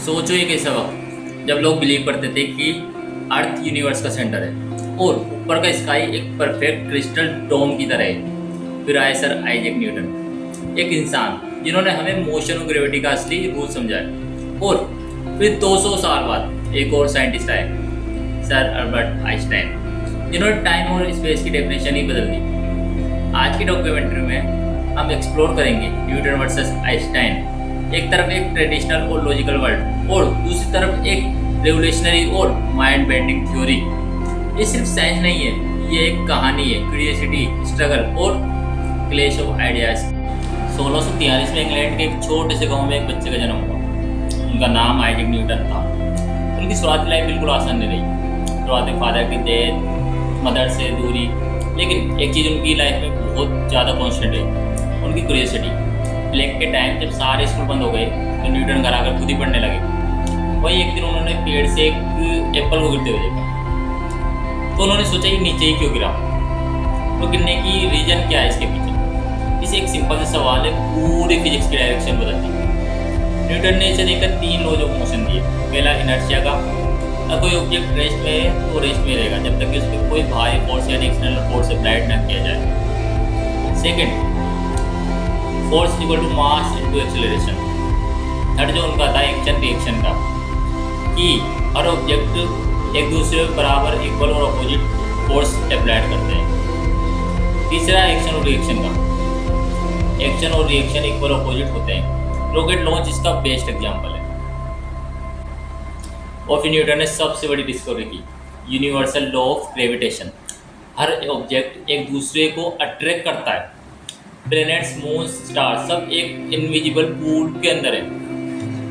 सोचो एक ऐसा वक्त जब लोग बिलीव करते थे कि अर्थ यूनिवर्स का सेंटर है और ऊपर का स्काई एक परफेक्ट क्रिस्टल डोम की तरह है। फिर आए सर आइजैक न्यूटन, एक इंसान जिन्होंने हमें मोशन और ग्रेविटी का असली रूल समझाया। और फिर 200 साल बाद एक और साइंटिस्ट आए, सर अल्बर्ट आइंस्टाइन, जिन्होंने टाइम और स्पेस की डेफिनेशन ही बदल दी। आज की डॉक्यूमेंट्री में हम एक्सप्लोर करेंगे न्यूटन वर्सेस आइंस्टाइन। एक तरफ एक ट्रेडिशनल और लॉजिकल वर्ल्ड और दूसरी तरफ एक रेवोल्यूशनरी और माइंड बेंडिंग थ्योरी। ये सिर्फ साइंस नहीं है, ये एक कहानी है, क्यूरियोसिटी, स्ट्रगल और क्लैश ऑफ आइडियाज। 1643 में इंग्लैंड के एक छोटे से गांव में एक बच्चे का जन्म हुआ। उनका नाम आइजैक न्यूटन था। उनकी शुरुआती लाइफ बिल्कुल आसान नहीं रही। शुरुआती फादर की डेथ, मदर से दूरी, लेकिन एक चीज़ उनकी लाइफ में बहुत ज़्यादा कॉन्स्टेंट है, उनकी क्यूरियोसिटी। ब्लैक के टाइम जब सारे स्कूल बंद हो गए तो न्यूटन घर आकर खुद ही पढ़ने लगे। वही एक दिन उन्होंने पेड़ से एक एप्पल को गिरते हुए देखा तो उन्होंने सोचा ये नीचे ही क्यों गिरा, तो गिरने की रीजन क्या है इसके पीछे। इसे एक सिंपल सा सवाल है, पूरी फिजिक्स की डायरेक्शन बदल दी। न्यूटन ने इसे देखकर 3 लॉज ऑफ मोशन दिए। पहला इनर्शिया का, अगर कोई ऑब्जेक्ट रेस्ट में है तो रेस्ट में रहेगा जब तक कि उस पर कोई बाहरी फोर्स या एक्सटर्नल फोर्स अप्लाइड न किया जाए। Second, force equal to mass into acceleration. Third जो उनका था एक्शन रिएक्शन का, कि हर ऑब्जेक्ट एक दूसरे पर बराबर इक्वल और अपोजिट फोर्स अप्लाइड करते हैं। तीसरा एक्शन और रिएक्शन का, एक्शन और रिएक्शन इक्वल अपोजिट होते हैं। रॉकेट लॉन्च इसका बेस्ट एग्जांपल है। और फिर न्यूटन ने सबसे बड़ी डिस्कवरी की, universal law of gravitation. Her object एक दूसरे को अट्रैक्ट करता है। प्लैनेट्स, मून, स्टार सब एक इनविजिबल पूल के अंदर है।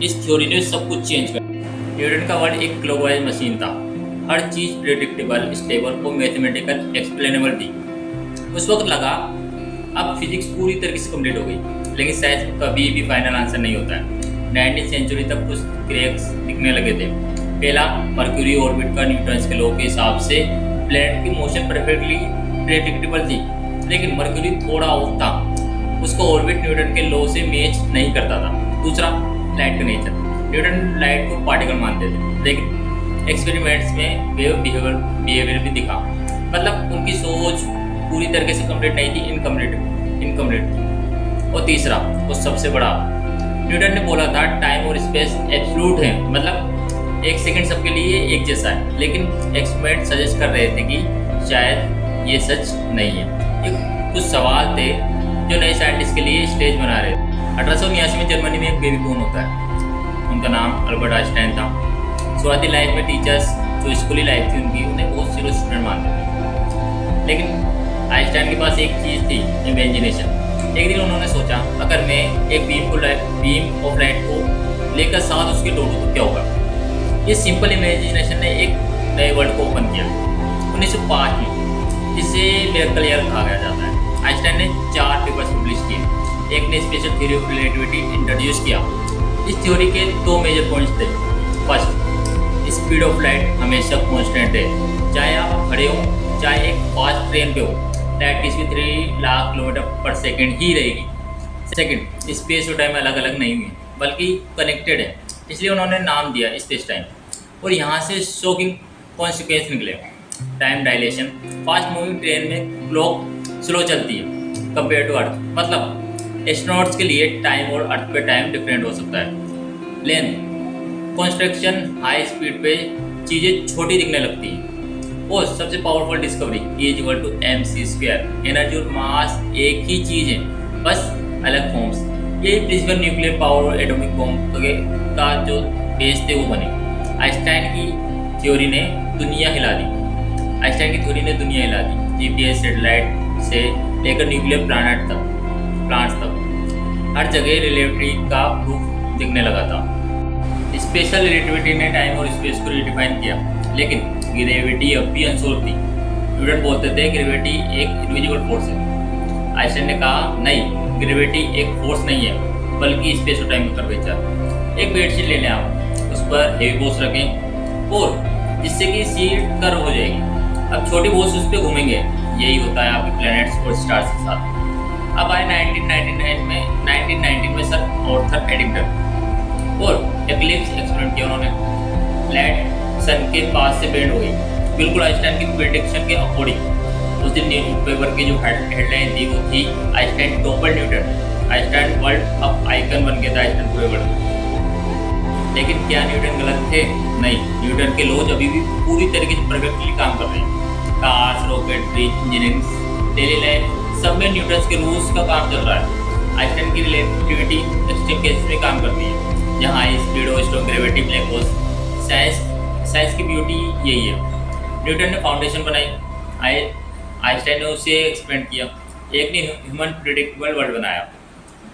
इस थ्योरी ने सब कुछ चेंज कर दिया। न्यूटन का वर्ल्ड एक ग्लोबलाइज मशीन था। हर चीज़ प्रेडिक्टेबल, स्टेबल और मैथमेटिकल एक्सप्लेनेबल थी। उस वक्त लगा अब फिजिक्स पूरी तरीके से कंप्लीट हो गई, लेकिन साइंस कभी भी फाइनल आंसर नहीं होता है। 19वीं सेंचुरी तक कुछ क्रैक्स दिखने लगे थे। पहला, मर्क्यूरी ऑर्बिट का न्यूटन के लॉ के हिसाब से प्लैनेट की मोशन परफेक्टली प्रेडिक्टेबल थी, लेकिन मर्क्यूरी थोड़ा ऑफ था। उसका ऑर्बिट न्यूटन के लॉ से मैच नहीं करता था। दूसरा, लाइट का नेचर। न्यूटन लाइट को पार्टिकल मानते थे, लेकिन एक्सपेरिमेंट्स में वेव बिहेवियर भी दिखा। मतलब उनकी सोच पूरी तरीके से कंप्लीट नहीं थी, इनकम्प्लीट थी। और तीसरा और सबसे बड़ा, न्यूटन ने बोला था टाइम और स्पेस एब्सोल्यूट है, मतलब एक सेकंड सबके लिए एक जैसा है। लेकिन एक्सपेरिमेंट सजेस्ट कर रहे थे कि शायद ये सच नहीं है। ये कुछ सवाल थे जो नए साइंटिस्ट के लिए स्टेज बना रहे थे। 1879 में जर्मनी में एक बेबी बोर्न होता है। उनका नाम अल्बर्ट आइंस्टाइन था। शुरुआती लाइफ में टीचर्स, जो स्कूली लाइफ थी उनकी, उन्हें बहुत जीरो स्टूडेंट मानते थे। लेकिन आइंस्टाइन के पास एक चीज़ थी, इमेजिनेशन। एक दिन उन्होंने सोचा, अगर मैं एक बीम ऑफ लाइट को लेकर साथ उसके दौड़ूं तो क्या होगा। ये सिंपल इमेजिनेशन ने एक नए वर्ल्ड को ओपन किया। 1905 में जिसे मिरेकल ईयर कहा जाता है, आइंस्टाइन ने 4 पेपर्स पब्लिश किए। एक ने special theory of relativity introduce किया। इस थ्योरी के 2 मेजर पॉइंट्स थे। फर्स्ट, स्पीड ऑफ लाइट हमेशा कांस्टेंट है, चाहे आप खड़े हों चाहे एक फास्ट ट्रेन पे हो, लाइट 3 लाख किलोमीटर पर सेकेंड ही रहेगी। सेकेंड, स्पेस और टाइम अलग अलग नहीं हुई बल्कि कनेक्टेड है, इसलिए उन्होंने नाम दिया स्पेस टाइम। और यहाँ से शॉकिंग कॉन्सिक्वेंस निकले। Time dilation, fast moving train में क्लॉक स्लो चलती है कंपेयर टू अर्थ, मतलब एस्ट्रोनॉट्स के लिए टाइम और अर्थ पे टाइम डिफरेंट हो सकता है। लेंथ, कंस्ट्रक्शन, हाई स्पीड पे चीज़ें छोटी दिखने लगती हैं। और सबसे पावरफुल डिस्कवरी, E=mc²। एनर्जी और मास एक ही चीज़ है, बस अलग फॉर्म्स। ये प्रिंसिपल न्यूक्लियर पावर और एटॉमिक बॉम्ब का जो बेस थे वो बने। आइंस्टाइन की थ्योरी ने दुनिया हिला दी। GPS सैटेलाइट से लेकर न्यूक्लियर प्लांट्स तक हर जगह रिलेटिविटी का प्रूफ दिखने लगा था। स्पेशल रिलेटिविटी ने टाइम और स्पेस को रिडिफाइन किया, लेकिन ग्रेविटी अब भी अनसोल्व थी। न्यूटन बोलते थे ग्रेविटी एक इनविजिबल फोर्स है। आइंस्टाइन ने कहा नहीं, ग्रेविटी एक फोर्स नहीं है बल्कि स्पेस और टाइम का कर्वेचर। एक बेडशीट ले लें आप, उस पर हेवी बोझ रखें और जिससे कि सीट कर्व हो जाएगी। अब छोटी बोझ उस पर घूमेंगे। यही होता है आपके प्लैनेट्स और स्टार्स के साथ। अब आए 1919 में सर आर्थर एडिंगटन और एक्लिप्स एक्सपेरिमेंट सन के पास से बेंड हो गई, बिल्कुल आइंस्टाइन की प्रेडिक्शन के अकॉर्डिंग। उस दिन न्यूज़पेपर की जो हेडलाइन थी वो थी Einstein topper Newton. Einstein world अब आइकन बन गया था आइंस्टाइन पूरे वर्ल्ड में। लेकिन क्या न्यूटन गलत थे? नहीं, न्यूटन के लॉज अभी भी पूरी तरीके से परफेक्टली काम कर रहे हैं। Cars, rocketry, engineering, daily life, सब में न्यूटन के रूल्स का काम चल रहा है। आइंस्टाइन की रिलेटिविटी एक्सट्रीम केसेस में काम करती है, जहाँ हाई स्पीड और strong gravity, black holes. Science की ब्यूटी यही है। न्यूटन ने फाउंडेशन बनाई, आइंस्टाइन ने उसे एक्सपेंड किया। एक ने ह्यूमन प्रिडिक्टेबल वर्ल्ड बनाया,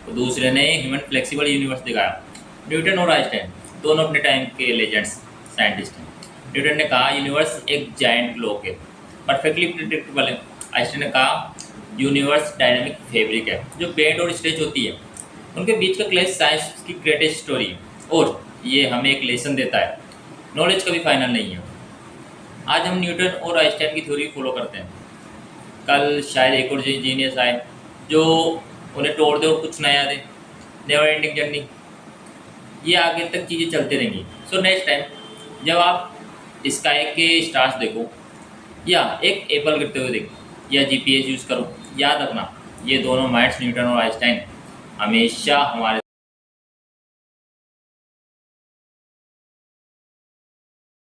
तो दूसरे ने ह्यूमन फ्लेक्सिबल यूनिवर्स दिखाया। न्यूटन और आइंस्टाइन दोनों अपने टाइम के लेजेंड्स साइंटिस्ट हैं। न्यूटन ने कहा यूनिवर्स एक जायंट क्लॉक है, परफेक्टली प्रिडिक्टेबल है। आइंस्टाइन ने कहा यूनिवर्स डायनामिक फैब्रिक है, जो बेंड और स्ट्रेच होती है। उनके बीच का क्लैश साइंस की ग्रेटेस्ट स्टोरी है, और ये हमें एक लेसन देता है, नॉलेज कभी फाइनल नहीं है। आज हम न्यूटन और आइंस्टाइन की थ्योरी फॉलो करते हैं, कल शायद एक और जीनियस आए जो उन्हें तोड़ दे और कुछ नया दे। नेवर एंडिंग जर्नी, ये आगे तक चीज़ें चलती रहेंगी। सो नेक्स्ट टाइम जब आप स्काई के स्टार्स देखो, या एक एप्पल गिरते हुए देखो, या जीपीएस यूज़ करो, याद रखना ये दोनों माइंड्स न्यूटन और आइंस्टाइन हमेशा हमारे